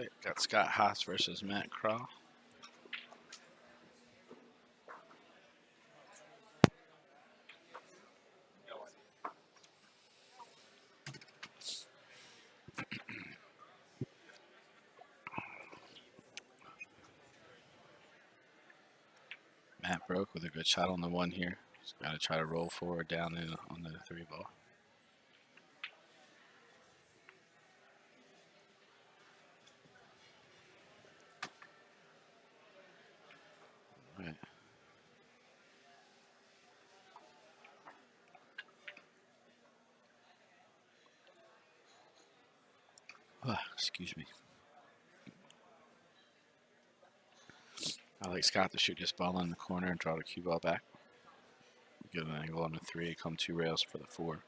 right, got Scott Haas versus Matt Krah. Matt broke with a good shot on the one here. Just got to try to roll forward down in on the 3-ball. Right. Excuse me. I like Scott to shoot this ball in the corner and draw the cue ball back. Get an angle on the 3, come 2 rails for the 4.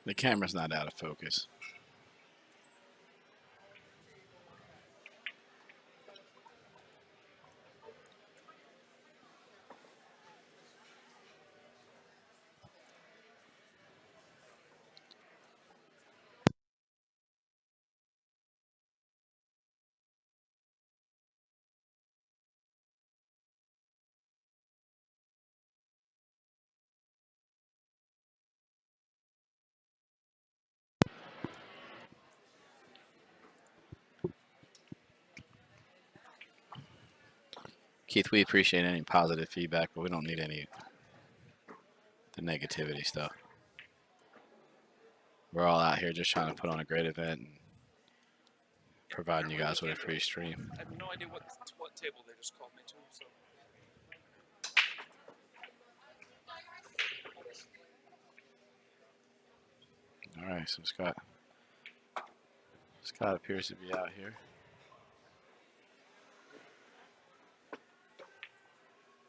The camera's not out of focus. Keith, we appreciate any positive feedback, but we don't need any the negativity stuff. We're all out here just trying to put on a great event and providing you guys with a free stream. I have no idea what table they just called me to. So. All right, so Scott appears to be out here.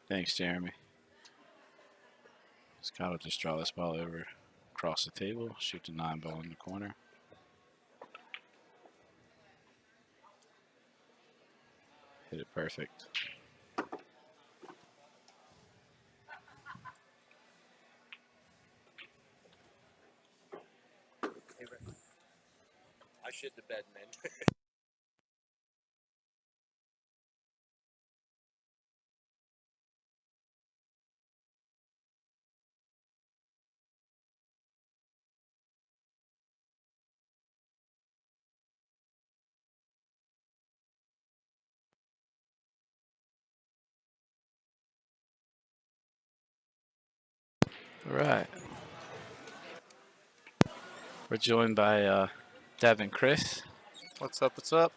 Thanks, Jeremy. Scott will just draw this ball over across the table, shoot the 9-ball in the corner. Hit it perfect. I shit the bed, man. All right. We're joined by Devin Chris. What's up? What's up?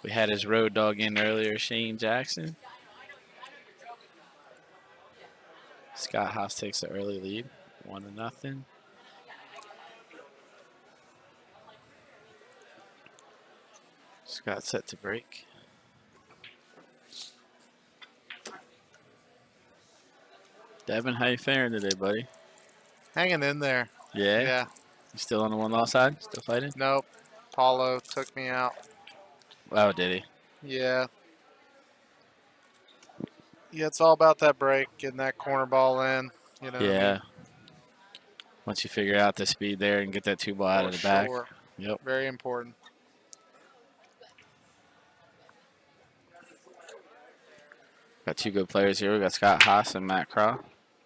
We had his road dog in earlier, Shane Jackson. Scott Haas takes the early lead, 1-0. Scott set to break. Devin, how you faring today, buddy? Hanging in there. Yeah? Yeah. You still on the one-loss side? Still fighting? Nope. Paulo took me out. Oh, did he? Yeah. Yeah, it's all about that break, getting that corner ball in. You know Yeah. what I mean? Once you figure out the speed there and get that 2-ball out For of the back. sure. Yep. Very important. Got 2 good players here. We got Scott Haas and Matt Krah.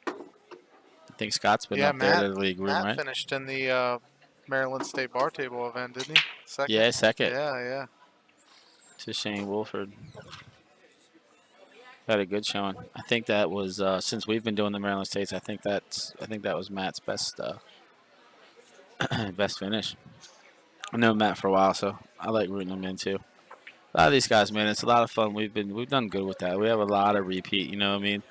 I think Scott's been Yeah, up there to the league room, Matt right? finished in the Maryland State bar table event, didn't he? Second. Yeah, second Yeah. to Shane Wolford. Had a good showing. I think that was since we've been doing the Maryland States. I think that was Matt's best best finish. I know Matt for a while, so I like rooting him in too. A lot of these guys, man, it's a lot of fun. We've done good with that. We have a lot of repeat, you know what I mean,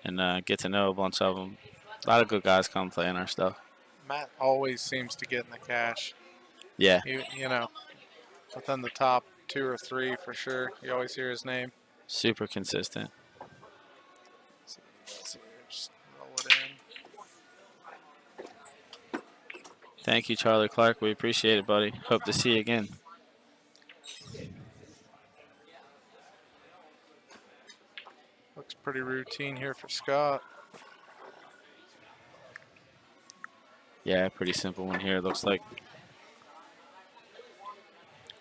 and get to know a bunch of them. A lot of good guys come play in our stuff. Matt always seems to get in the cash. Yeah, You know, within the top 2 or 3 for sure. You always hear his name. super consistent. So, let's see, just roll it in. Thank you, Charlie Clark. We appreciate it, buddy. Hope to see you again. Looks pretty routine here for Scott. Yeah, pretty simple one here. It looks like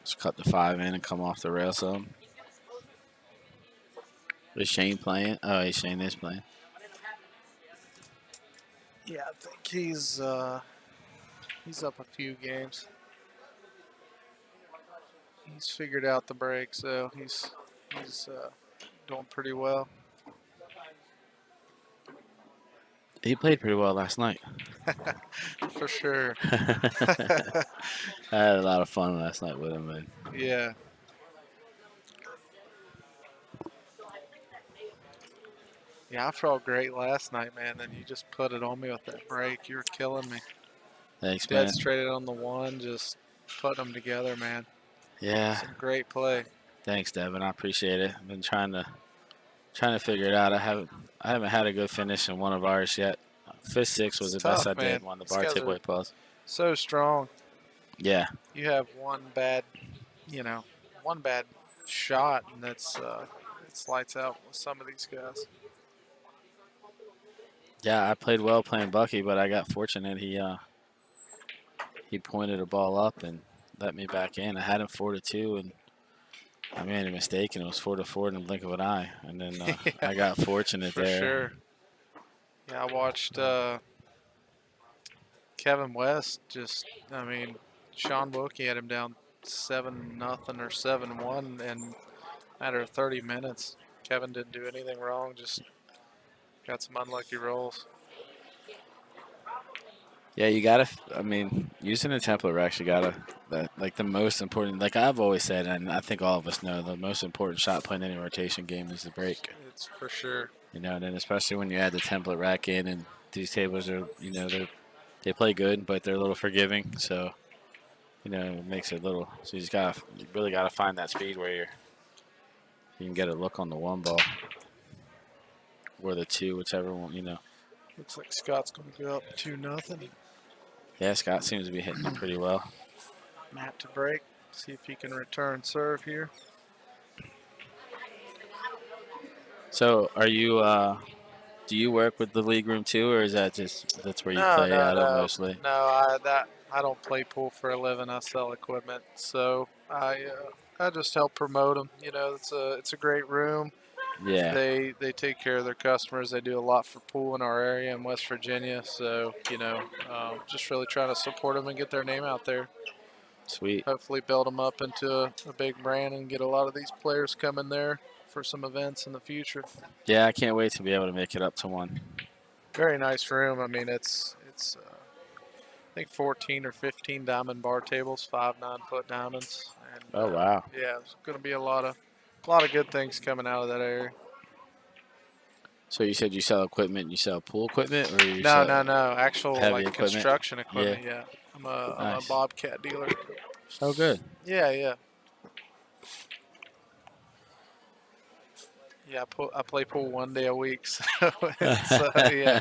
just cut the 5 in and come off the rail some. Is Shane playing? Oh, hey, Shane is playing. Yeah, I think he's up a few games. He's figured out the break, so he's doing pretty well. He played pretty well last night. For sure. I had a lot of fun last night with him, man. Yeah. Yeah, I felt great last night, man. Then you just put it on me with that break. You were killing me. Thanks, man. Dead straight on the one, just putting them together, man. Yeah. Some great play. Thanks, Devin. I appreciate it. I've been trying to figure it out. I haven't had a good finish in one of ours yet. 5th, 6th was It's the best tough, I did. man. Won the These bar guys tip are weight plus. so strong. Yeah. You have one bad shot, and it's lights out with some of these guys. Yeah, I played well playing Bucky, but I got fortunate. He pointed a ball up and let me back in. I had him 4-2, and I made a mistake, and it was 4-4 in the blink of an eye. And then Yeah, I got fortunate for there. sure. Yeah, I watched Kevin West Sean Wilkie had him down 7-0 or 7-1 in a matter of 30 minutes. Kevin didn't do anything wrong, just got some unlucky rolls. Yeah, you gotta. I mean, using a template rack, you gotta. Like the most important. Like I've always said, and I think all of us know, the most important shot playing any rotation game is the break. It's for sure. You know, and then especially when you add the template rack in, and these tables are, they play good, but they're a little forgiving. So, it makes it a little. So you really gotta find that speed where you can get a look on the 1 ball or the 2, whichever one. Looks like Scott's going to go up 2-0. Yeah, Scott seems to be hitting it pretty well. Matt to break. See if he can return serve here. So, are you? Do you work with the league room too, or is that's where you play out of mostly? No, I don't play pool for a living. I sell equipment, so I just help promote them. It's a great room. Yeah. They take care of their customers. They do a lot for pool in our area in West Virginia. So just really trying to support them and get their name out there. Sweet. Hopefully build them up into a big brand and get a lot of these players coming there for some events in the future. Yeah, I can't wait to be able to make it up to one. Very nice room. I mean, it's I think 14 or 15 diamond bar tables, 5 9-foot diamonds. And, Oh wow. Yeah, it's going to be a lot of good things coming out of that area. So you said you sell equipment, you sell pool equipment, or you No, sell actual heavy like equipment? construction equipment. Yeah. Yeah, I'm a Nice. Bobcat dealer. Oh, good. Yeah. Yeah, I play pool 1 day a week, so yeah.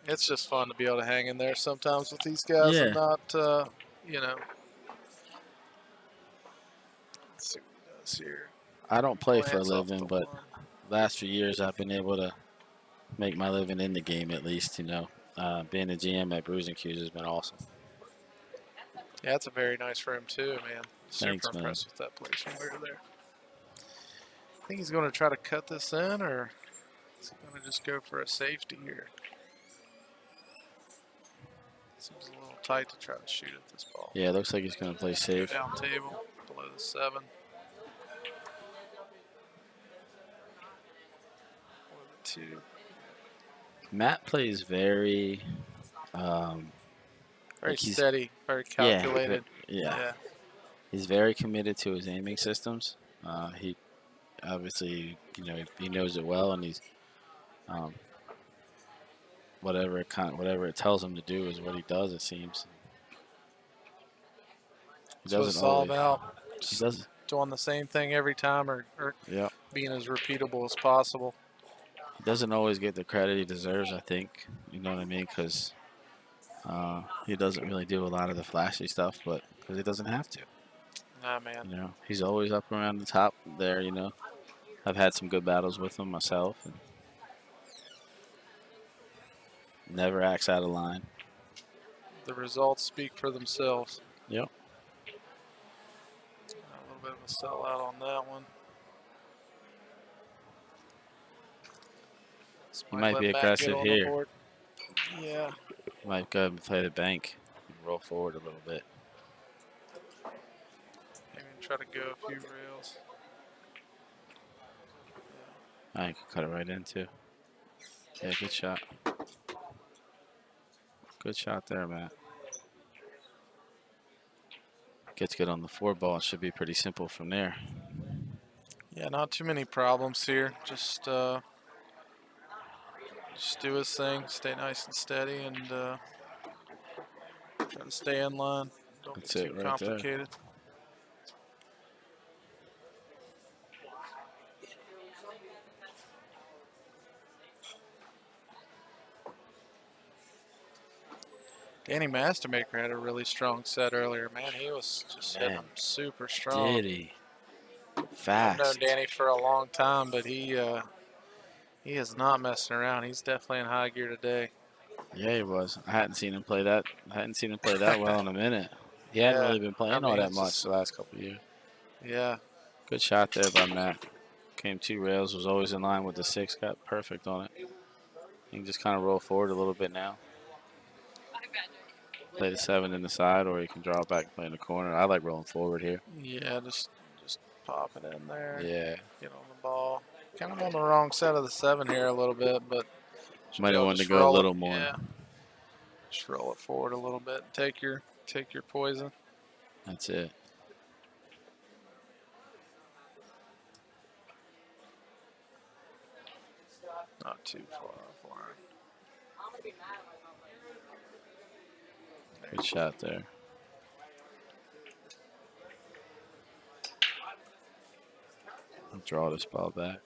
It's just fun to be able to hang in there sometimes with these guys and Yeah. not, Let's see what he does here. I don't play for a Glance off living, the but one. last few years I've been able to make my living in the game at least. You know, being a GM at Brews and Q's has been awesome. Yeah, it's a very nice room too, man. Super Thanks, man. impressed with that place when we were there. I think he's going to try to cut this in, or is he going to just go for a safety here? Seems a little tight to try to shoot at this ball. Yeah, it looks like he's going to play safe. Down table, below the 7. Below the 2. Matt plays very, Very like he's- steady, very yeah, calculated. yeah. He's very committed to his aiming systems. He obviously, you know, he knows it well, and he's whatever it tells him to do is what he does. It seems. He That's what it's all about. He Just does. doing the same thing every time, or Yeah. being as repeatable as possible. He doesn't always get the credit he deserves, I think. You know what I mean? Because he doesn't really do a lot of the flashy stuff, but because he doesn't have to. Nah, man. You know, he's always up around the top there. You know, I've had some good battles with him myself, and never acts out of line. The results speak for themselves. Yep. A little bit of a sellout on that one. This He might let be Matt get aggressive on the here. board. Yeah. Might go and play the bank, and roll forward a little bit. Maybe try to go a few rails. I could cut it right in too. Yeah, good shot. Good shot there, Matt. Gets good on the 4 ball. It should be pretty simple from there. Yeah, not too many problems here. Just do his thing, stay nice and steady, and try to stay in line. Don't That's get it too right there. complicated. Danny Mastermaker had a really strong set earlier. Man, he was just hitting them super strong. Did he? I've Fast. known Danny for a long time, but he is not messing around. He's definitely in high gear today. Yeah, he was. I hadn't seen him play that. I hadn't seen him play that well in a minute. He hadn't Yeah, really been playing I mean, all that it's much just- the last couple of years. Yeah, Good shot there by Matt. Came 2 rails, was always in line with the 6, got perfect on it. You can just kind of roll forward a little bit now. Play the 7 in the side, or you can draw back and play in the corner. I like rolling forward here. yeah, just pop it in there. Yeah. Get on the ball. Kind of on the wrong side of the 7 here a little bit, but should Might be have able wanted to just go a roll it. little more. Yeah, just roll it forward a little bit. Take your poison. That's it. Not too far off line. Good shot there. I'll draw this ball back.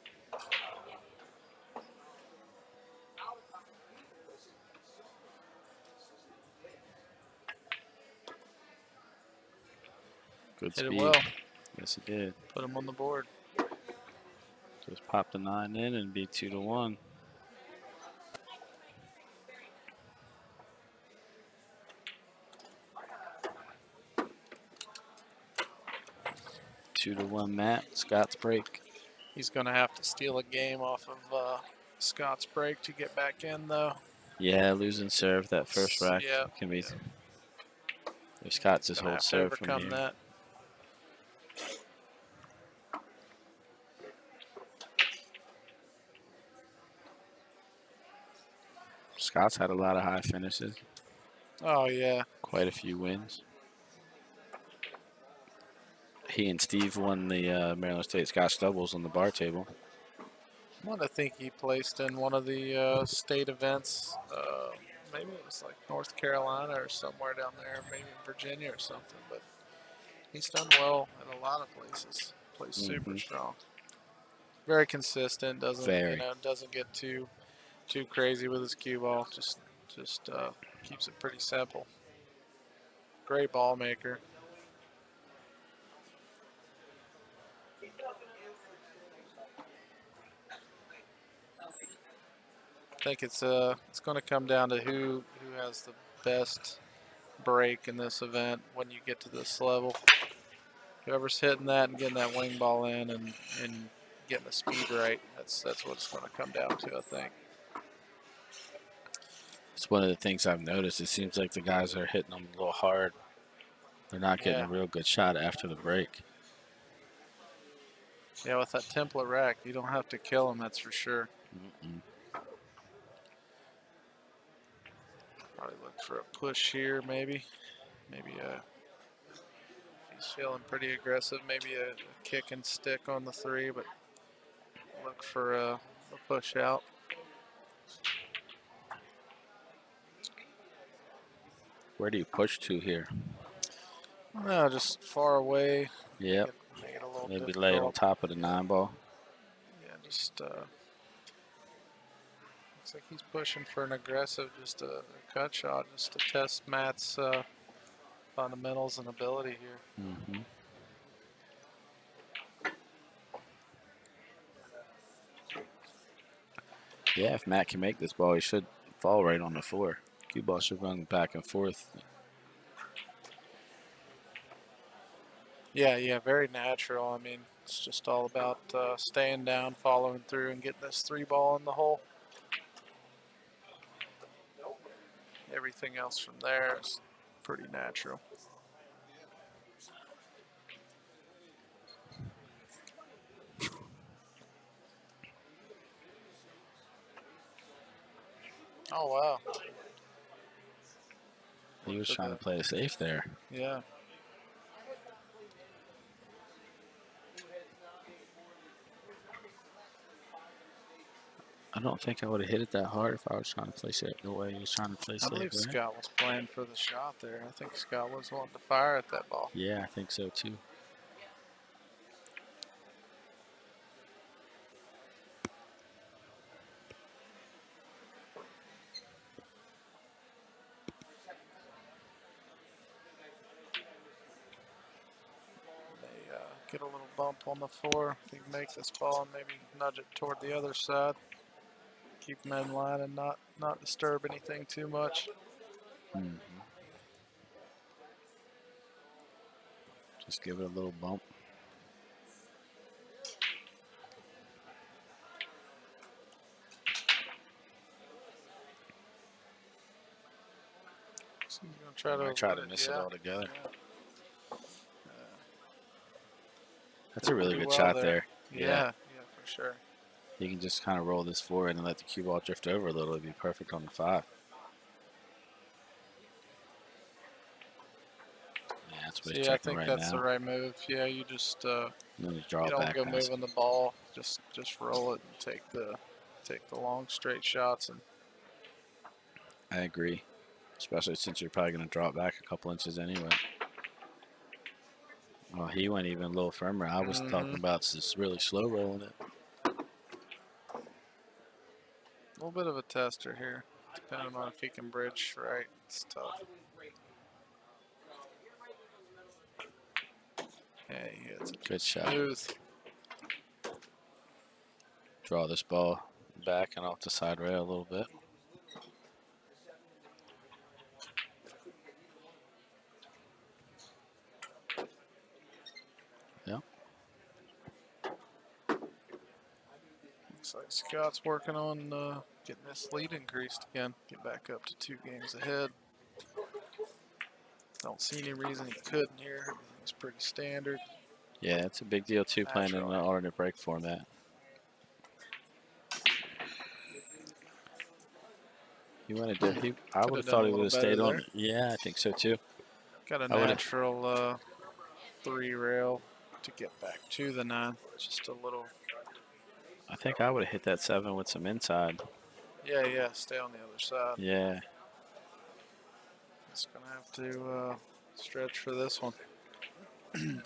Good Hit speed. it well. Yes, it did. Put him on the board. Just pop the 9 in and be 2-1. Two to 1 Matt. Scott's break. He's going to have to steal a game off of Scott's break to get back in, though. Yeah, losing serve that first rack Yeah. can be. If Scott just Gonna holds have to serve from overcome here. that. Scott's had a lot of high finishes. Oh, yeah. Quite a few wins. He and Steve won the Maryland State Scotch doubles on the bar table. I think he placed in one of the state events. Maybe it was like North Carolina or somewhere down there, maybe in Virginia or something. But he's done well in a lot of places. Plays super strong. Very consistent. Doesn't doesn't get too crazy with his cue ball. Just keeps it pretty simple. Great ball maker. think it's going to come down to who has the best break in this event when you get to this level. Whoever's hitting that and getting that wing ball in and getting the speed right, that's what it's going to come down to, I think. It's one of the things I've noticed. It seems like the guys are hitting them a little hard. They're not getting Yeah. a real good shot after the break. Yeah, with that template rack, you don't have to kill them, that's for sure. Mm-mm. Probably look for a push here, maybe. Maybe if he's feeling pretty aggressive, maybe a kick and stick on the 3, but look for a push out. Where do you push to here? No, just far away. Yep. Make it a little Maybe difficult. lay it on top of the 9-ball. Yeah, just looks like he's pushing for an aggressive, just a cut shot, just to test Matt's fundamentals and ability here. Mm-hmm. Yeah, if Matt can make this ball, he should fall right on the floor. Cue ball should run back and forth. Yeah, very natural. I mean, it's just all about staying down, following through, and getting this 3 ball in the hole. Everything else from there is pretty natural. Oh, wow. He was trying to play it safe there. Yeah. I don't think I would have hit it that hard if I was trying to play safe the way he was trying to play I safe. believe Right? Scott was playing for the shot there. I think Scott was wanting to fire at that ball. Yeah, I think so too. They get a little bump on the 4. If he can make this ball and maybe nudge it toward the other side. Keep them in line and not disturb anything too much. Mm-hmm. Just give it a little bump. So you're gonna Try to miss it yeah. all together. Yeah. That's a really Do good well shot there. there. Yeah, for sure. You can just kind of roll this forward and let the cue ball drift over a little. It'd be perfect on the 5. Yeah, that's what he's See, I checking think right that's now. the right move. Yeah, you just And then you draw you it don't back go past. moving the ball. Just roll it and take the long straight shots. And I agree, especially since you're probably going to draw it back a couple inches anyway. Well, he went even a little firmer. I was talking about just really slow rolling it. a little bit of a tester here, depending on if he can bridge right. It's tough. Yeah, he hits it Good shot. smooth. Draw this ball back and off the side rail a little bit. Yeah. Looks like Scott's working on getting this lead increased again. Get back up to 2 games ahead. Don't see any reason he couldn't here. Everything's pretty standard. Yeah, it's a big deal too, playing in an Naturally. alternate break format. He wanted to. I would have done thought a he would little have stayed better on. there. It. Yeah, I think so too. Got a I would've- natural 3 rail to get back to the 9. Just a little. I think I would have hit that 7 with some inside. Yeah. Stay on the other side. Yeah. Just gonna have to stretch for this one. If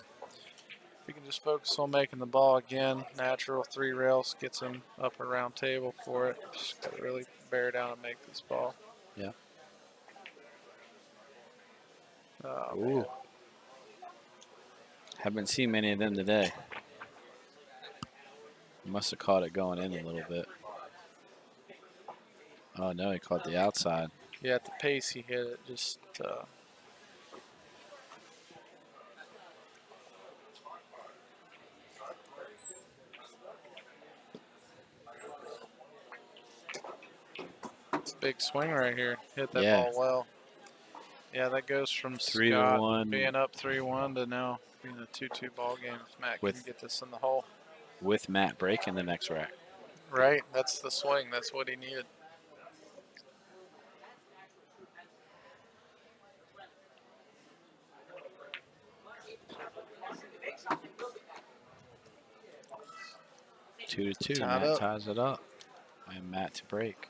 he can just focus on making the ball again, natural 3 rails gets him up around table for it. Just gotta really bear down and make this ball. Yeah. Oh, Ooh. man. Haven't seen many of them today. Must have caught it going in a little bit. Oh no, he caught the outside. Yeah, at the pace he hit it, just it's a big swing right here. Hit that Yeah. ball well. Yeah, that goes from 3-1 Scott being up 3-1 to now being a 2-2 ball game if Matt can with get this in the hole. with Matt breaking the next rack. Right, that's the swing. That's what he needed. Two to two. Tied Matt up. ties it up. And Matt to break.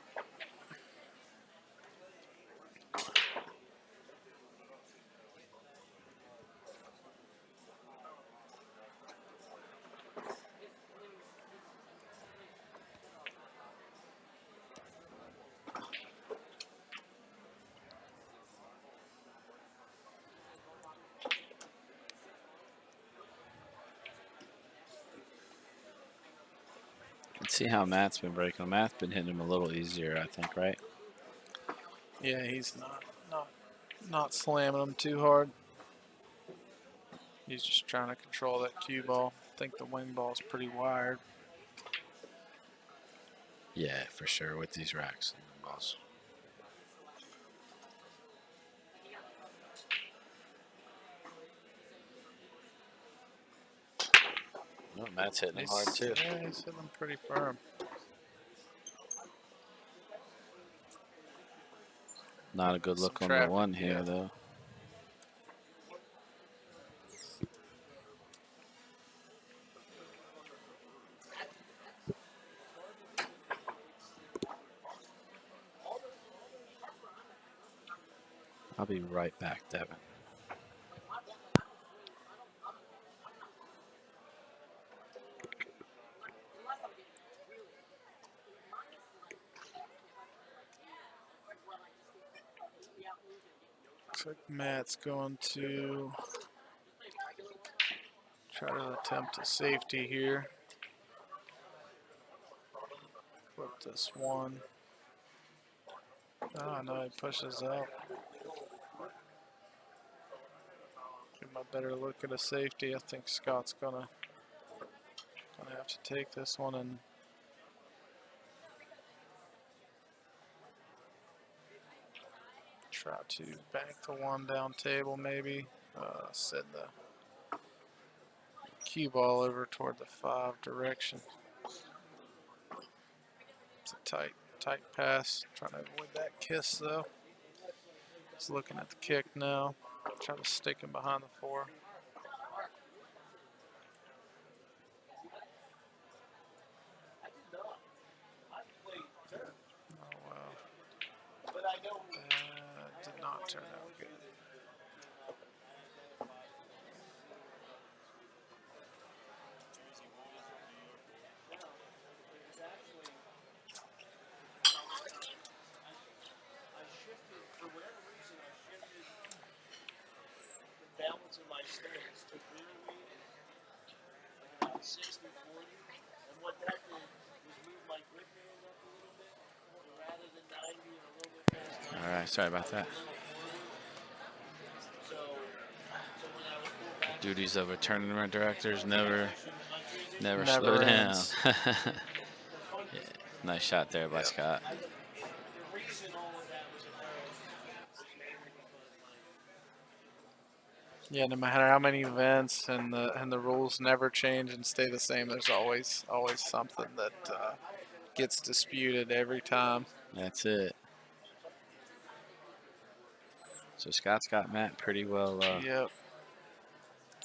Let's see how Matt's been breaking. Matt's been hitting him a little easier, I think, right? Yeah, he's not slamming him too hard. He's just trying to control that cue ball. I think the wing ball's pretty wired. Yeah, for sure with these racks and balls. Oh, Matt's hitting him hard too. Yeah, he's hitting them pretty firm. Not a good Some look on traffic, the one here, yeah. though. I'll be right back, Devin. Looks like Matt's going to try to attempt a safety here. Flip this one. Oh, no, he pushes out. Give him a better look at a safety. I think Scott's gonna have to take this one and try to bank the one down table maybe. Send the cue ball over toward the 5 direction. It's a tight pass. Trying to avoid that kiss though. He's looking at the kick now. Trying to stick him behind the 4. Oh wow. Did not turn out good. Balance of my stance took literally about 60-40, and what that did was move my grip band up a little bit, so rather than 90 and a little bit past 90. All right, sorry about that. So when I would pull back, Duties of a tournament directors never Never slow down. ends. Yeah, nice shot there by Scott. the reason all of that was apparent. Yeah, no matter how many events and the rules never change and stay the same, there's always something that gets disputed every time. That's it. So Scott's got Matt pretty well. Yep.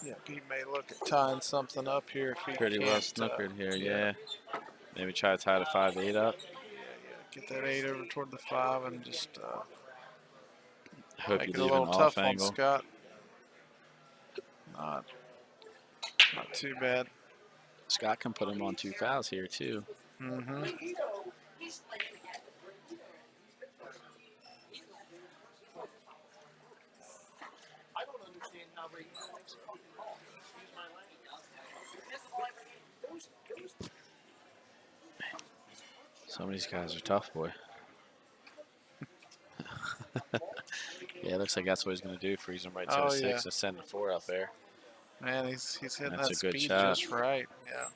Yep. He may look at tying something up here if he Pretty can't, well snookered here, yeah. yeah. Maybe try to tie the 5-8 up. Get that 8 over toward the 5 and just Hope make you it a leave little an tough off on angle. Scott. Not too bad. Scott can put him on 2 fouls here too. Mm-hmm. I don't understand how they makes a fucking call. Excuse my language. Some of these guys are tough, boy. Yeah, it looks like that's what he's going to do. Freeze him right to Oh, the yeah. 6 and send the 4 up there. Man, he's hitting That's that a good speed shot. just right. Yeah.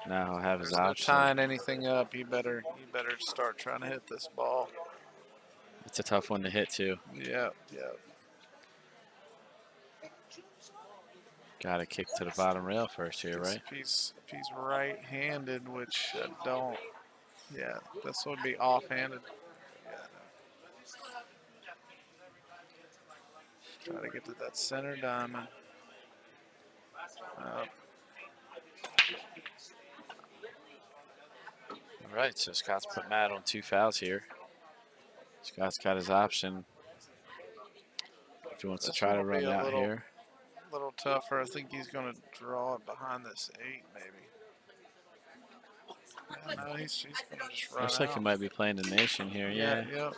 Now he'll have his There's no option. tying anything up. You better start trying to hit this ball. It's a tough one to hit, too. Yeah, yeah. Got to kick to the bottom rail first here, right? If he's right-handed, which I don't. Yeah, this would be off-handed. Yeah. Try to get to that center diamond. All right, so Scott's put Matt on 2 fouls here. Scott's got his option if he wants to This try to one will be run a out little- here. little tougher. I think he's going to draw it behind this 8, maybe. Yeah, no, he's going to just run Looks out. like he might be playing the nation here. Yeah. Yep.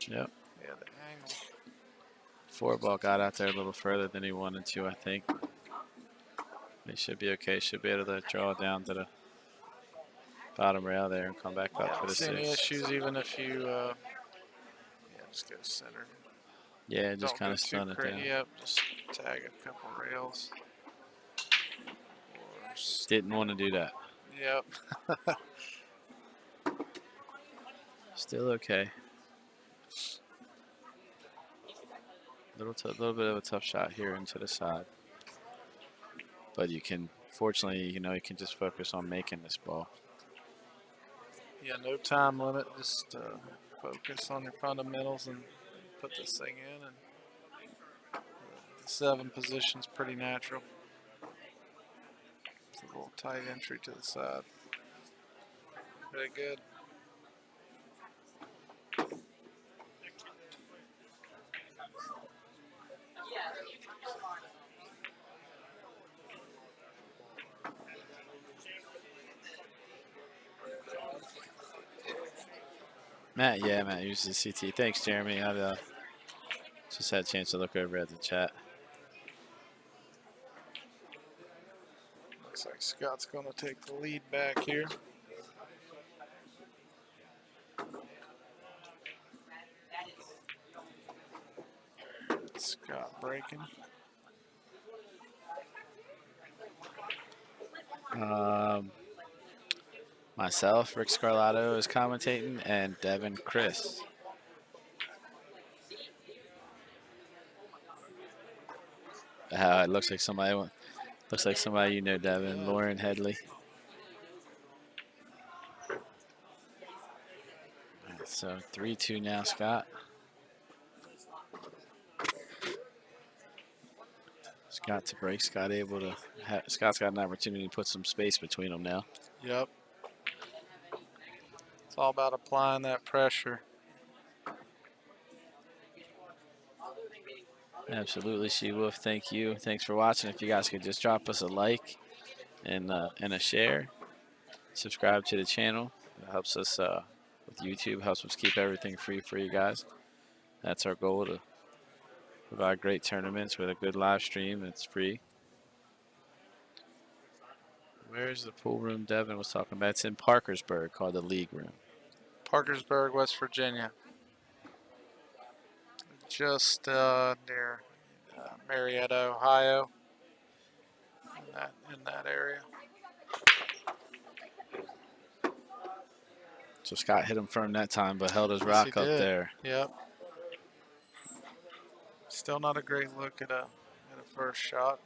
Yep. Yeah, the angle. 4 ball got out there a little further than he wanted to, I think. He should be okay. Should be able to draw down to the bottom rail there and come back up for the See any 6. issues even if you, just go center. Yeah, just Don't kind go of too stun it crazy. down. Yep, just tag a couple rails. Didn't want to do that. Yep. Still okay. Little bit of a tough shot here into the side. But you can, fortunately, you can just focus on making this ball. Yeah, no time limit. Just focus on your fundamentals and put this thing in. And the 7 position's pretty natural. It's a little tight entry to the side. Very good. Matt, yeah, Matt uses the CT. Thanks, Jeremy. I've just had a chance to look over at the chat. Looks like Scott's going to take the lead back here. Scott breaking. Myself, Rick Scarlato is commentating, and Devin Chris. It looks like somebody. Looks like somebody you know, Devin. Lauren Headley. So 3-2 now, Scott. Scott to break. Scott able to. Scott's got an opportunity to put some space between them now. Yep. It's all about applying that pressure. Absolutely, She Wolf. Thank you. Thanks for watching. If you guys could just drop us a like and a share, subscribe to the channel. It helps us with YouTube. Helps us keep everything free for you guys. That's our goal, to provide great tournaments with a good live stream. It's free. Where's the pool room Devin was talking about? It's in Parkersburg, called the League Room. Parkersburg, West Virginia. Just near Marietta, Ohio. In that area. So Scott hit him firm that time, but held his Yes, rock he up did. there. Yep. Still not a great look at a first shot.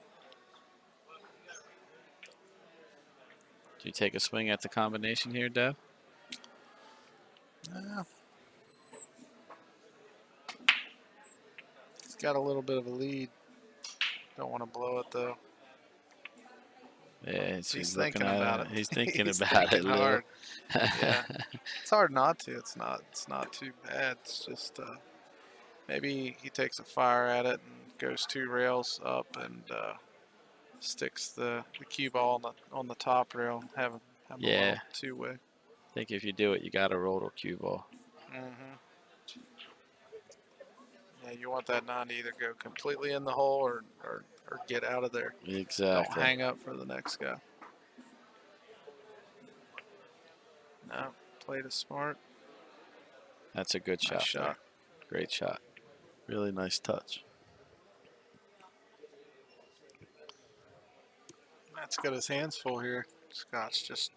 Do you take a swing at the combination here, Dev? Yeah. He's got a little bit of a lead. Don't want to blow it though. Yeah, He's looking thinking at about it. He's thinking He's about thinking it a little. hard. Yeah. It's hard not to. It's not too bad. It's just maybe he takes a fire at it and goes 2 rails up and sticks the cue ball on the top rail. Have a Yeah. 2-way. I think if you do it, you got to roll the cue ball. Yeah, you want that 9 to either go completely in the hole or get out of there. Exactly. Don't hang up for the next guy. No, played it smart. That's a good Nice shot. There. shot. Great shot. Really nice touch. Matt's got his hands full here. Scott's just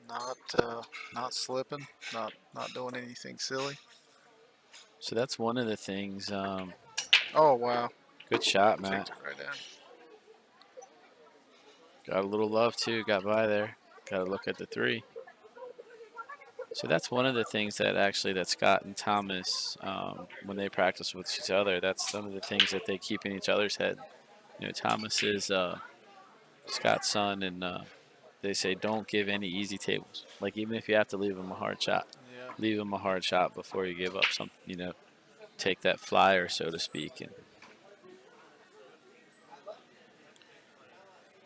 not slipping, not doing anything silly. So that's one of the things. Oh wow. Good shot, Takes Matt. it right in. Got a little love too. Got by there. Got to look at the 3. So that's one of the things that Scott and Thomas, when they practice with each other, that's some of the things that they keep in each other's head. You know, Thomas is Scott's son, and they say don't give any easy tables. Like even if you have to leave him a hard shot, Yeah. leave him a hard shot before you give up some. You know, take that flyer, so to speak. And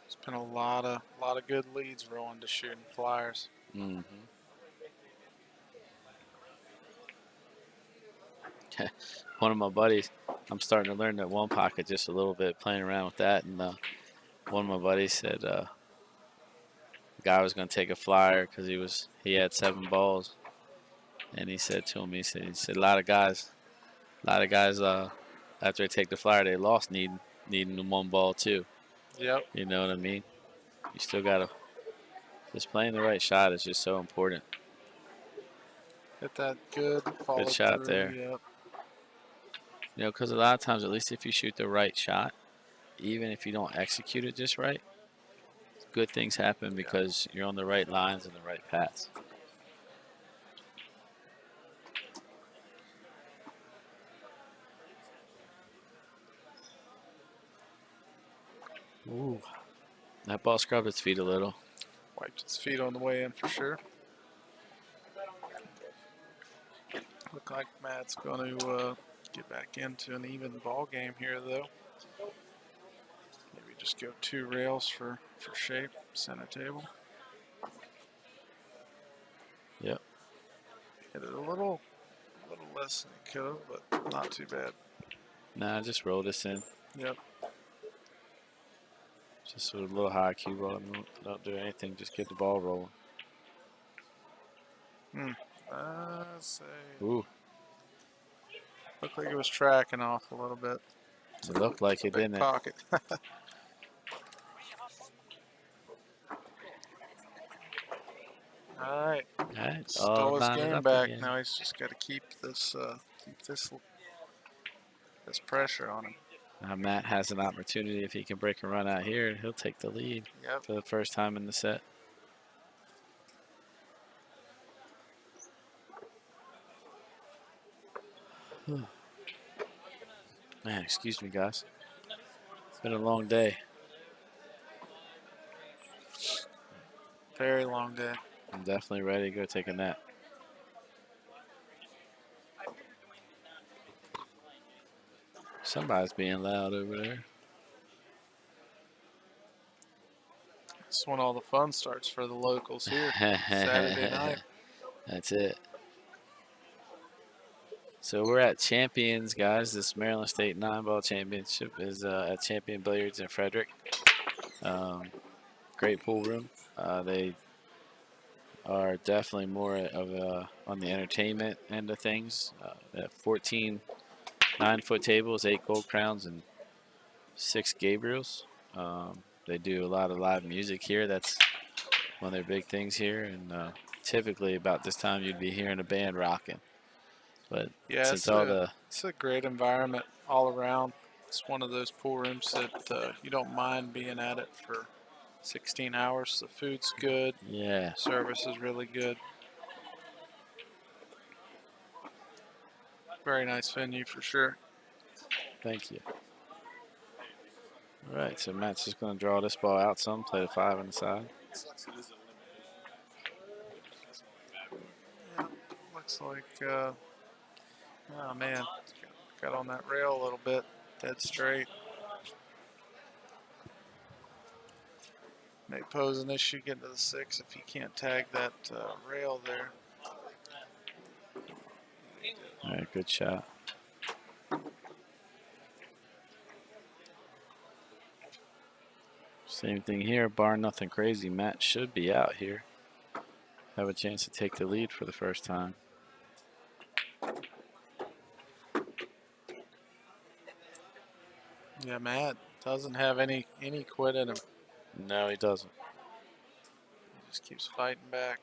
It's been a lot of good leads rolling to shooting flyers. One of my buddies, I'm starting to learn that one pocket just a little bit, playing around with that, and one of my buddies said the guy was going to take a flyer because he had 7 balls, and he said to him, he said a lot of guys after they take the flyer they lost needing the 1 ball too. Yep. You know what I mean? You still gotta just playing the right shot is just so important. Hit that good. Follow Good shot through. there. Yep. You know, because a lot of times, at least if you shoot the right shot, even if you don't execute it just right, good things happen because you're on the right lines and the right paths. Ooh. That ball scrubbed its feet a little. Wiped its feet on the way in for sure. Look like Matt's going to get back into an even ball game here, though. Maybe just go 2 rails for shape, center table. Yep. Hit it a little less than it could have, but not too bad. Nah, just roll this in. Yep. Just with a little high cue ball. Don't do anything. Just get the ball rolling. Let's see. Ooh. Looked like it was tracking off a little bit. It looked like it, Big didn't it? pocket. All right. All right. Stole his Line it game up back. again. Now he's just got to keep this pressure on him. Now Matt has an opportunity. If he can break a run out here, he'll take the lead Yep. for the first time in the set. Man, excuse me, guys. It's been a long day. Very long day. I'm definitely ready to go take a nap. Somebody's being loud over there. That's when all the fun starts for the locals here. Saturday night. That's it. So we're at Champions, guys. This Maryland State 9-ball championship is at Champion Billiards in Frederick. Great pool room. They are definitely more of on the entertainment end of things. At 14 9-foot tables, 8 gold crowns, and 6 Gabriels. They do a lot of live music here. That's one of their big things here. And typically about this time you'd be hearing a band rocking. But Yeah, since all the it's a great environment all around. It's one of those pool rooms that you don't mind being at it for 16 hours. The food's good. yeah, Service is really good. Very nice venue for sure. thank you. All right, so Matt's just going to draw this ball out some, play the 5 on the side. Yeah, looks like, oh man, got on that rail a little bit, dead straight. May pose an issue getting to the 6 if he can't tag that rail there. All right, good shot. Same thing here, bar nothing crazy. Matt should be out here. Have a chance to take the lead for the first time. Yeah, Matt doesn't have any quit in him. No, he doesn't. He just keeps fighting back.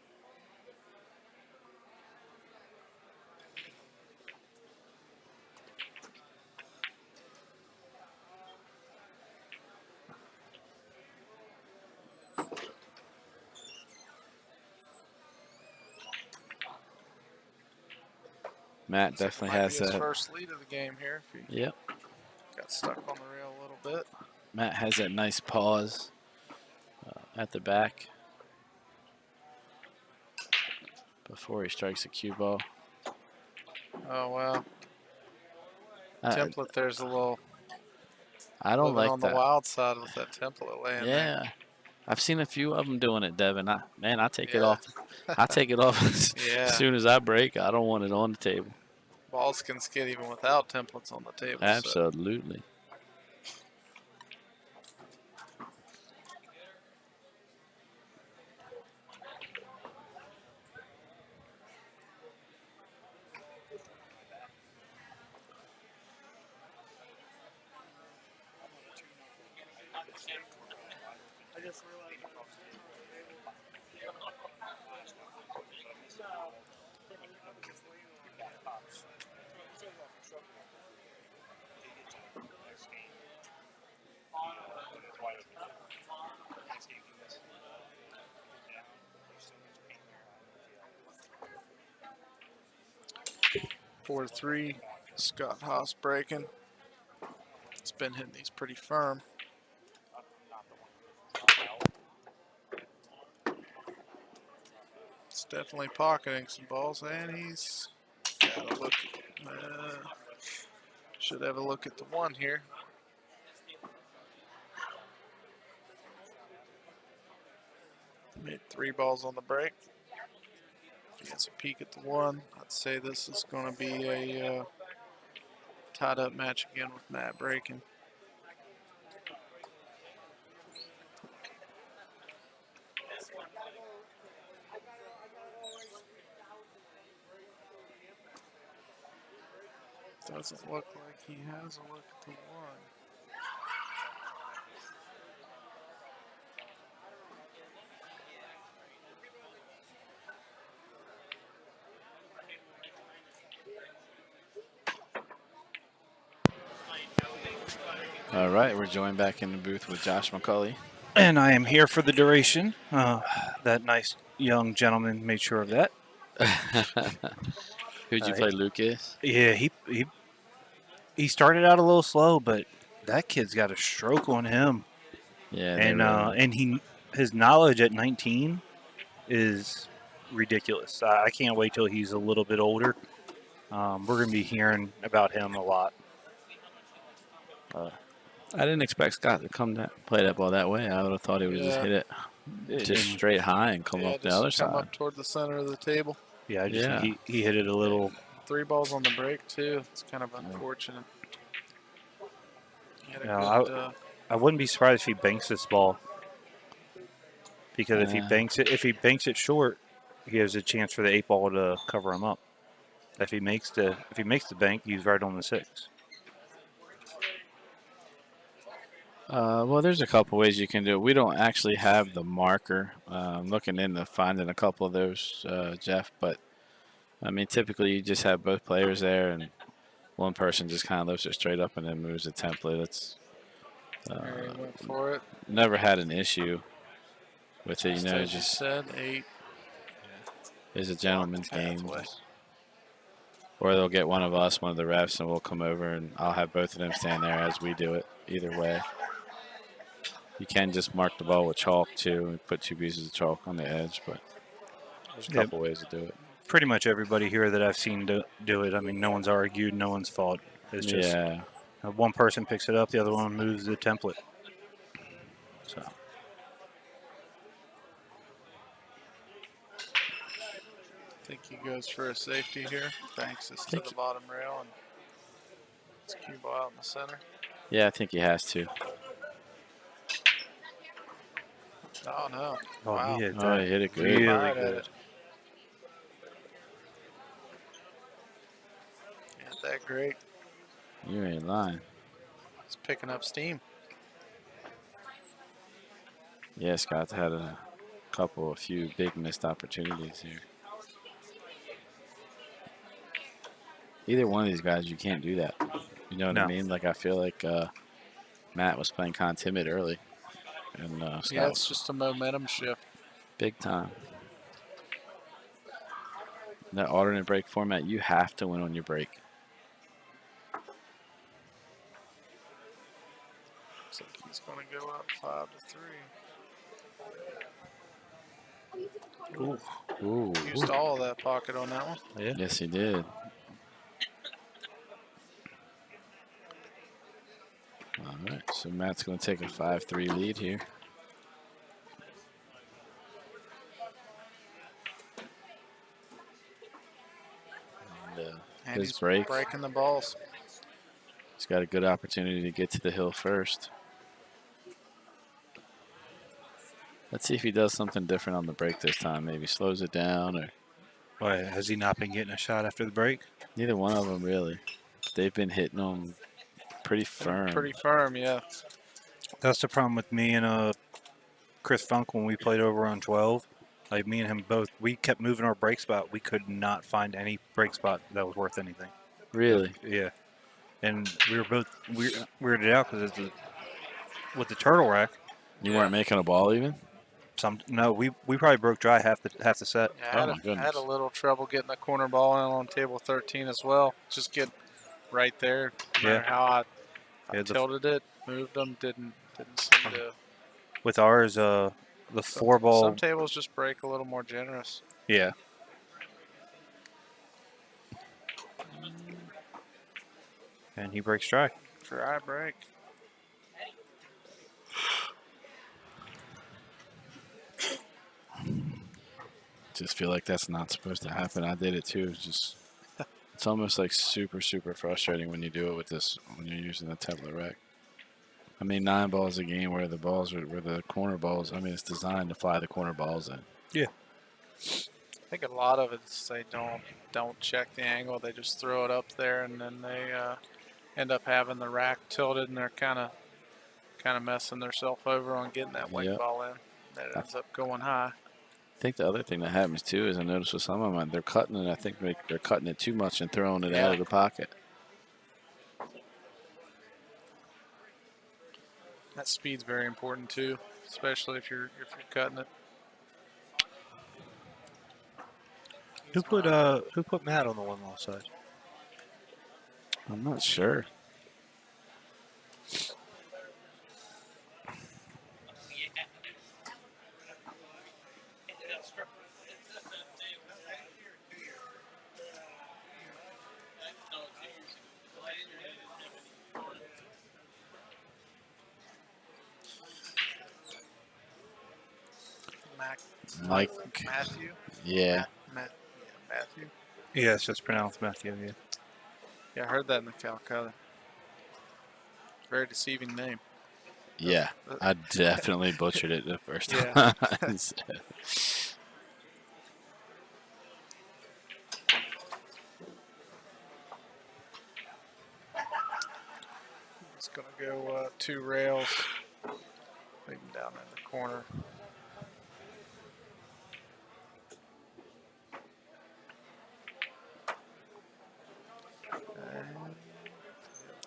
Matt Looks like it definitely might has be his that. first lead of the game here. If he Yep. got stuck on the rail a little bit. Matt has that nice pause at the back before he strikes a cue ball. Oh wow. I Template there's a little don't living like on the that. wild side with that template laying there. Yeah, I've seen a few of them doing it, Devin. I take it Yeah. off. I take it off as Yeah. soon as I break. I don't want it on the table. Balls can skid even without templates on the table. So. Absolutely. Four to three. Scott Haas breaking. It's been hitting these pretty firm. It's definitely pocketing some balls, and he's got a look. Should have a look at the one here. Made 3 balls on the break. If he gets a peek at the one, I'd say this is going to be a tied up match again with Matt breaking. Doesn't look like he has a look at the one. All right, we're joined back in the booth with Josh McCulley. And I am here for the duration. That nice young gentleman made sure of that. Who'd you play, Lucas? Yeah, he started out a little slow, but that kid's got a stroke on him. Yeah, And his knowledge at 19 is ridiculous. I can't wait till he's a little bit older. We're going to be hearing about him a lot. I didn't expect Scott to play that ball that way. I would have thought he would have just hit it just straight high and come up the other come side. up toward the center of the table. Yeah, I just think he hit it a little. 3 balls on the break too. It's kind of unfortunate. He had a good, I wouldn't be surprised if he banks this ball, because if he banks it short, he has a chance for the 8 ball to cover him up. If he makes the bank, he's right on the 6. Well, there's a couple ways you can do it. We don't actually have the marker. I'm looking into finding a couple of those, Jeff. But, I mean, typically you just have both players there, and one person just kind of lifts it straight up and then moves the template. It's went for it. Never had an issue with it. As you said, 8. It's a gentleman's game. Or they'll get one of us, one of the refs, and we'll come over, and I'll have both of them stand there as we do it. Either way. You can just mark the ball with chalk, too, and put 2 pieces of chalk on the edge, but there's a couple ways to do it. Pretty much everybody here that I've seen do it. I mean, no one's argued, no one's fought. It's just one person picks it up, the other one moves the template. So. I think he goes for a safety here. Banks us to the bottom rail, and it's cue ball out in the center. Yeah, I think he has to. Oh, no. Oh, wow. He hit it good. Really good. Hit that great. You ain't lying. It's picking up steam. Yeah, Scott's had a few big missed opportunities here. Either one of these guys, you can't do that. You know what I No. mean? Like, I feel like Matt was playing kind of timid early. And Yeah, Scott it's was just a momentum shift. big time. That alternate break format, you have to win on your break. Looks like he's going to go up 5-3. Ooh. Ooh. Used all of that pocket on that one. Yeah. Yes, he did. All right, so Matt's going to take a 5-3 lead here. And his he's break. breaking the balls. He's got a good opportunity to get to the hill first. Let's see if he does something different on the break this time. Maybe slows it down, or Why, has he not been getting a shot after the break? neither one of them really. They've been hitting them pretty firm. Pretty firm, yeah. That's the problem with me and Chris Funk when we played over on 12. Like me and him both, we kept moving our break spot. We could not find any break spot that was worth anything. Really? Yeah. And we were both weirded out because with the turtle rack, You weren't making a ball even? we probably broke dry half the set. Yeah, Oh, I my had, I goodness. had a little trouble getting the corner ball in on table 13 as well. Just get right there. No matter how I Yeah, tilted it, moved them, didn't seem to. With ours, the 4-ball. Some tables just break a little more generous. Yeah. And he breaks dry. Dry break. Just feel like that's not supposed to happen. I did it too. It's almost like super, super frustrating when you do it with this, when you're using the template rack. I mean, 9 balls a game where the corner balls, I mean, it's designed to fly the corner balls in. Yeah. I think a lot of it is they don't check the angle. They just throw it up there, and then they end up having the rack tilted, and they're kind of messing themselves over on getting that white ball in. That ends up going high. I think the other thing that happens too is I notice with some of them, they're cutting it. I think they're cutting it too much and throwing it out of the pocket. That speed's very important too, especially if you're cutting it. Who put Matt on the 1-ball side? I'm not sure. Mike. Matthew? Yeah. Matthew? Yes, it's pronounced Matthew, yeah. Yeah, I heard that in the Calcutta. Very deceiving name. Yeah, I definitely butchered it the first time. Yeah. It's going to go 2 rails. Leave him down in the corner.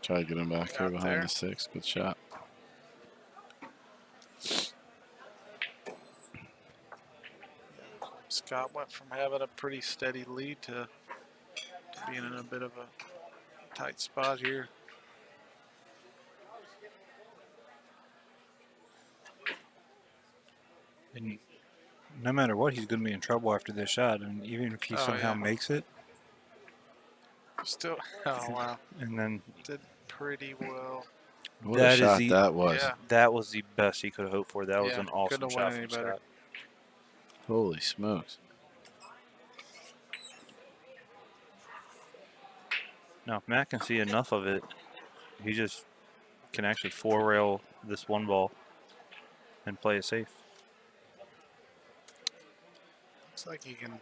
Try to get him back here behind there. the 6. Good shot. Scott went from having a pretty steady lead to being in a bit of a tight spot here. And no matter what, he's going to be in trouble after this shot. And even if he somehow makes it. Still, oh wow. And then did pretty well. What a shot that was. Yeah. That was the best he could have hoped for. That was an awesome couldn't have shot went from any better. Scott. Holy smokes. Now, if Matt can see enough of it, he just can actually 4-rail this 1-ball and play it safe. Looks like he can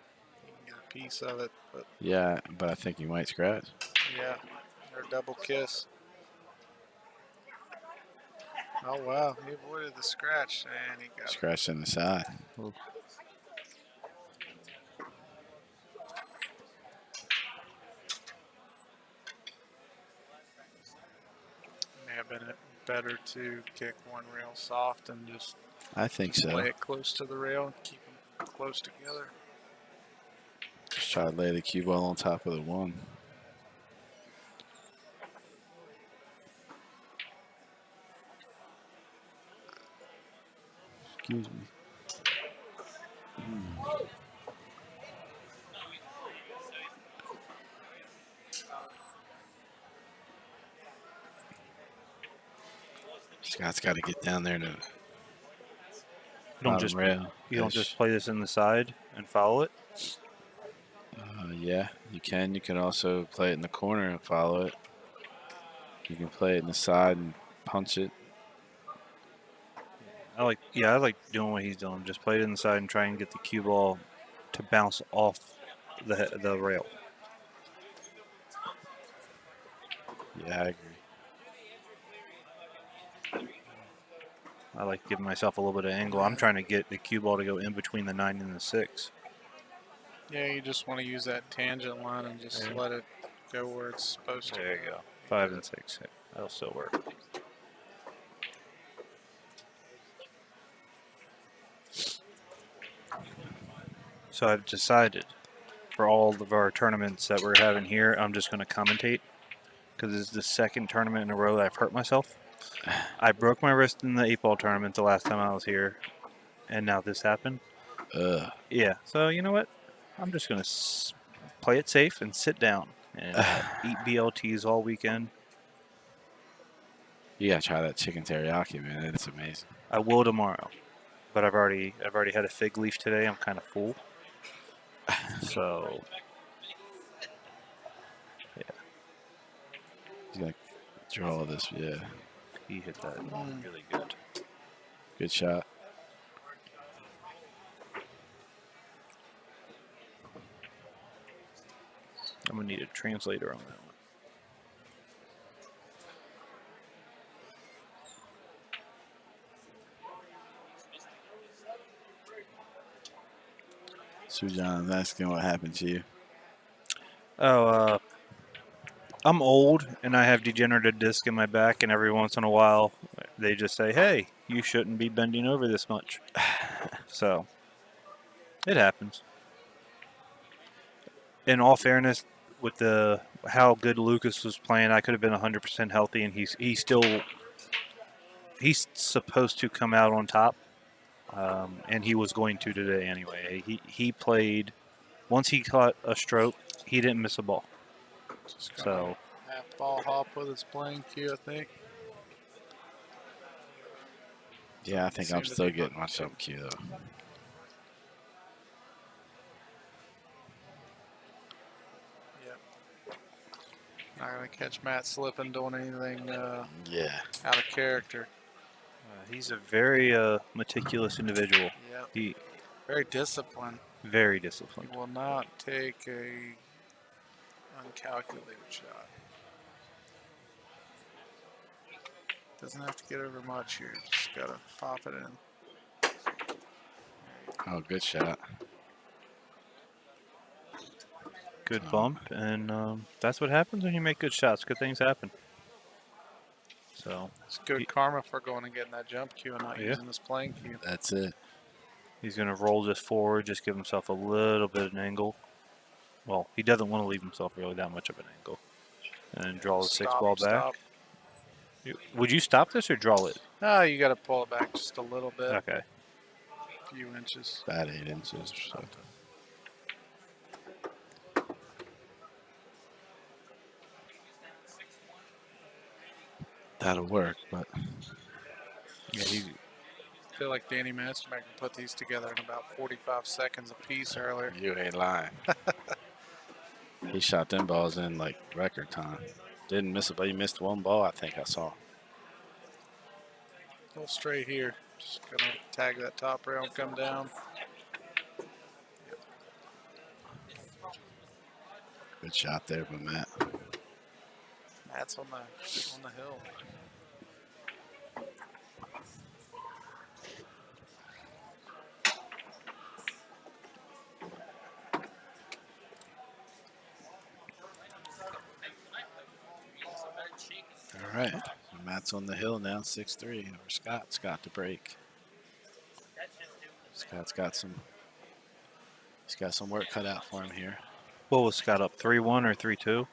get a piece of it, but Yeah, but I think he might scratch. yeah, or double kiss. Oh, wow. He avoided the scratch, and he got it. Scratched in the side. May have been better to kick one rail soft and just I think so. lay it close to the rail and keep them close together. Just try to lay the cue ball on top of the one. Excuse me. Scott's got to get down there to You don't bottom just rail. you don't just play this in the side and follow it. Yeah, you can. You can also play it in the corner and follow it. You can play it in the side and punch it. I like doing what he's doing. Just play it in the side and try and get the cue ball to bounce off the rail. Yeah, I agree. I like giving myself a little bit of angle. I'm trying to get the cue ball to go in between the 9 and the 6. Yeah, you just want to use that tangent line and just let it go where it's supposed to. There you go. 5 and 6. That'll still work. So I've decided for all of our tournaments that we're having here, I'm just going to commentate because it's the second tournament in a row that I've hurt myself. I broke my wrist in the 8-ball tournament the last time I was here, and now this happened. Yeah, so you know what? I'm just going to play it safe and sit down and eat BLTs all weekend. You gotta try that chicken teriyaki, man. It's amazing. I will tomorrow, but I've already had a fig leaf today. I'm kind of full. So He's gonna draw this. Yeah, he hit that really good. good shot. I'm gonna need a translator on that one. Sujan, I'm asking what happened to you. Oh, I'm old and I have degenerative disc in my back, and every once in a while they just say, "Hey, you shouldn't be bending over this much." So it happens. In all fairness, with how good Lucas was playing, I could have been 100% healthy, and he's supposed to come out on top, and he was going to today anyway. He played. Once he caught a stroke, he didn't miss a ball. Just gonna So half ball hop with his playing cue, I think. Yeah, I think Seem I'm to still be getting booking my too. jump cue though. Yep. Not gonna catch Matt slipping, doing anything Yeah. out of character. he's a very meticulous individual. Yep. He Very disciplined. very He disciplined. will not take a uncalculated shot. Doesn't have to get over much here. Just gotta pop it in. Oh, good shot. Good bump, and that's what happens when you make good shots. Good things happen. So It's good karma for going and getting that jump cue and not Yeah. using this playing cue. That's it. he's going to roll this forward, just give himself a little bit of an angle. Well, he doesn't want to leave himself really that much of an angle. And then draw the 6 ball back. Stop. Would you stop this or draw it? Ah, you gotta pull it back just a little bit, Okay. a few inches. About 8 inches or so. That'll work, but Yeah, I feel like Danny Masterman can put these together in about 45 seconds a piece earlier. you ain't lying. He shot them balls in like record time. Didn't miss it, but he missed one ball, I think I saw. Go straight here. Just gonna tag that top rail and come down. Good shot there by Matt. Matt's on the hill. right. Matt's on the hill now, 6-3 over Scott. Scott to break. Scott's got some. He's got some work cut out for him here. What was Scott up? 3-1 or 3-2?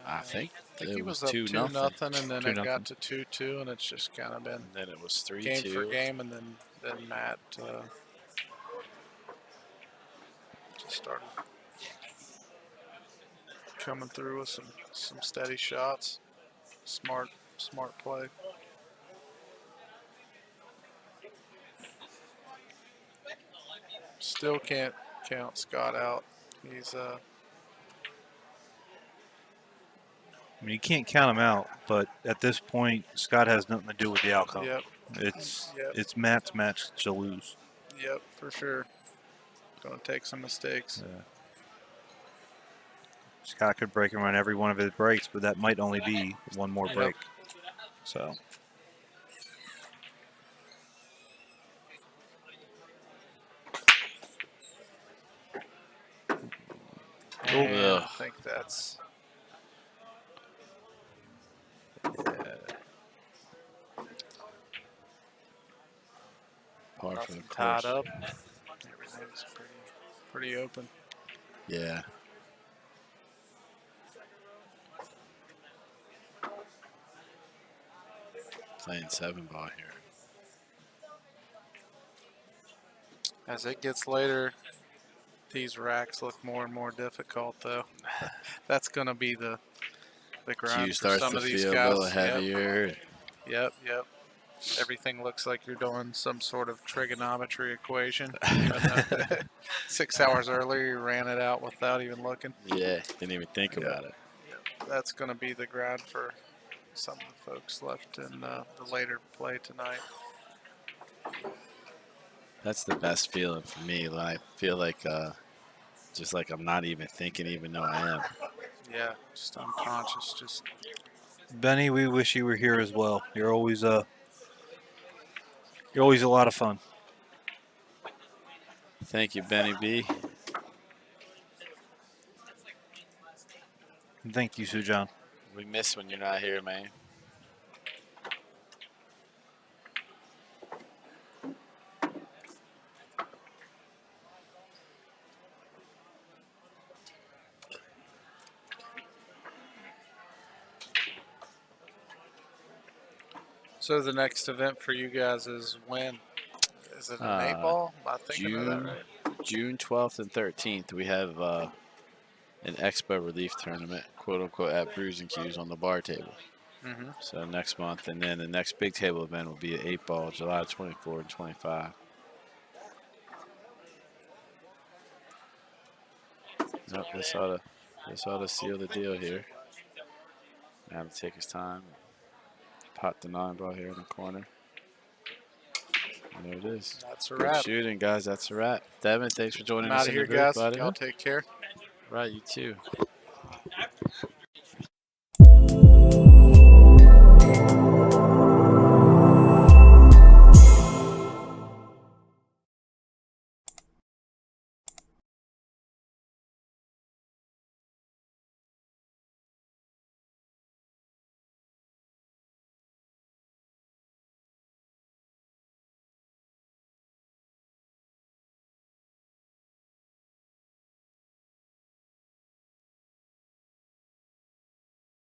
I think he it was was up 2-0. 2-0, and then 2-0. it got to 2-2, and it's just kind of been And then it was 3-2. game for game, and then Matt just started coming through with some steady shots. Smart play. Still can't count Scott out. He's I mean, you can't count him out, but at this point, Scott has nothing to do with the outcome. yep, It's Matt's match to lose. yep, for sure. Gonna take some mistakes. Scott could break him on every one of his breaks, but that might only be one more Yep. break. So And Ugh. I think that's Par for the nothing course. tied up. Everything's pretty open. Yeah. Playing 7-ball here. As it gets later, these racks look more and more difficult, though. That's going to be the grind Cue for starts some to of these feel guys. a little heavier. Yep. Everything looks like you're doing some sort of trigonometry equation. And, 6 hours earlier, you ran it out without even looking. Yeah, didn't even think about it. That's going to be the grind for some of the folks left in the later play tonight. That's the best feeling for me. When I feel like, just like I'm not even thinking, even though I am. Yeah, just unconscious. Just Benny, we wish you were here as well. You're always a lot of fun. Thank you, Benny B. And thank you, Sujan. We miss when you're not here, man. so the next event for you guys is when? Is it an 8-ball? Am I thinking of that June, right? June 12th and 13th, we have an Expo Relief Tournament, quote unquote, at Brews and Q's on the bar table. Mm-hmm. So next month, and then the next big table event will be at 8-ball, July 24 and 25. Nope, this ought to seal the deal here. Now to take his time. Pot the 9-ball here in the corner. And there it is. That's a Good wrap. shooting, guys. That's a wrap. Devin, thanks for joining I'm us out of in here, the booth, guys. buddy. Y'all take care. Right, you too.